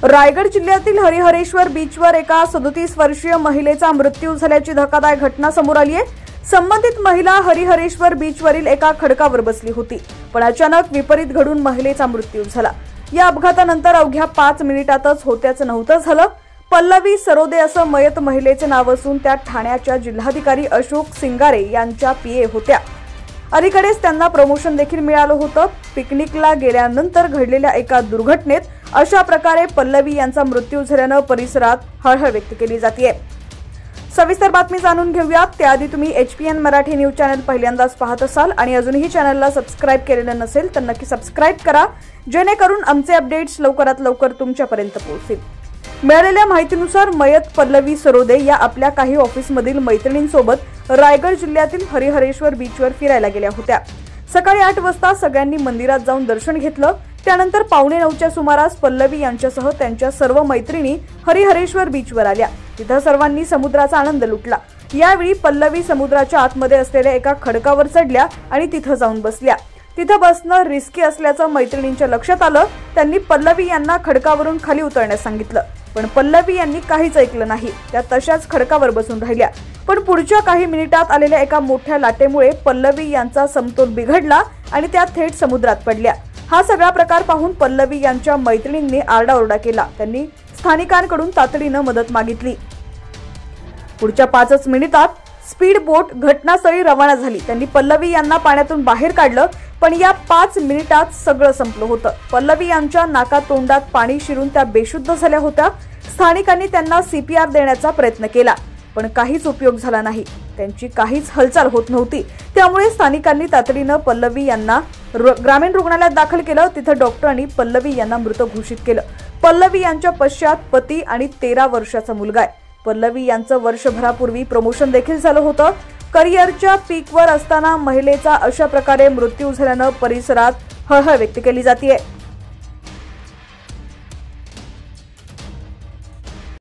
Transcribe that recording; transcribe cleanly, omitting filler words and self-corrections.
रायगड जिल्ह्यातील हरिहरेश्वर बीचवर एका 37 वर्षीय महिलेचा मृत्यू झाल्याची धक्कादायक घटना समोर आली आहे। संबंधित महिला हरिहरेश्वर बीचवरील एका खडकावर बसली होती, पण अचानक विपरीत घडून महिलेचा मृत्यू झाला। या अपघातानंतर अवघ्या 5 मिनिटातच होत्याचं नव्हतं झालं। पल्लवी सरोदे असं मयत महिलेचे नाव असून त्या ठाण्याच्या जिल्हाधिकारी अशोक सिंगारे यांच्या पीए होत्या। अलीकडेच त्यांना प्रमोशन देखील मिळालं होतं। पिकनिकला गेल्यानंतर घडलेल्या एका दुर्घटनेत अशा प्रकारे पल्लवी यांचा मृत्यू झाल्यानं परिसरात हळहळ व्यक्त केली जाते। सविस्तर बातमी जाणून घेऊयात। त्याआधी तुम्ही HPN मराठी न्यूज चॅनल पहिल्यांदाच पाहत असाल आणि अजूनही चॅनलला सबस्क्राइब केलेलं नसेल तर नक्की सबस्क्राइब करा, जेणेकरून आमचे अपडेट्स लवकरात लवकर तुमच्यापर्यंत पोहोचतील। मिळालेल्या माहितीनुसार मयत पल्लवी सरोदे या आपल्या काही ऑफिसमधील मैत्रिणींसोबत रायगड जिल्ह्यातील हरिहरेश्वर बीचवर फिरायला गेल्या होत्या। सकाळी 8 वाजता सगळ्यांनी मंदिरात जाऊन दर्शन घेतलं। त्यानंतर 8:45च्या सुमारास पल्लवी यांच्यासह त्यांच्या सर्व मैत्रिणी हरिहरेश्वर बीचवर आल्या। तिथं सर्वांनी समुद्राचा आनंद लुटला। यावेळी पल्लवी समुद्राच्या आतमध्ये असलेल्या एका खडकावर चढल्या आणि तिथं जाऊन बसल्या। तिथं बसणं रिस्की असल्याचं मैत्रिणींच्या लक्षात आलं। त्यांनी पल्लवी यांना खडकावरून खाली उतरण्यास सांगितलं, पण पल्लवी यांनी काहीच ऐकलं नाही। त्या तशाच खडकावर बसून राहिल्या। पण पुढच्या काही मिनिटात आलेल्या एका मोठ्या लाटेमुळे पल्लवी यांचा समतोल बिघडला आणि त्या थेट समुद्रात पडल्या। हा सगळा प्रकार पाहून पल्लवी यांच्या मैत्रिणींनी आरडाओरडा केला। त्यांनी स्थानिकांकडून तातडीनं मदत मागितली। पुढच्या 5 मिनिटात स्पीड बोट घटनास्थळी रवाना झाली। त्यांनी पल्लवी यांना पाण्यातून बाहेर काढलं, पण या 5 मिनिटात सगळं संपलं होतं। पल्लवी यांच्या नाकातोंडात पाणी शिरून त्या बेशुद्ध झाल्या होत्या। स्थानिकांनी त्यांना CPR देण्याचा प्रयत्न केला, पण काहीच उपयोग झाला नाही। त्यांची काहीच हालचाल होत नव्हती। त्यामुळे स्थानिकांनी तातडीनं पल्लवी यांना ग्रामीण रुग्णालयात दाखल केलं। तिथं डॉक्टरांनी पल्लवी यांना मृत घोषित केलं। पल्लवी यांच्या पश्चात पती आणि 13 वर्षाचा मुलगा आहे। पल्लवी यांचं वर्षभरापूर्वी प्रमोशन देखील झालं होतं। करिअरच्या पीकवर असताना महिलेचा अशा प्रकारे मृत्यू झाल्यानं परिसरात हळहळ व्यक्त केली जाते।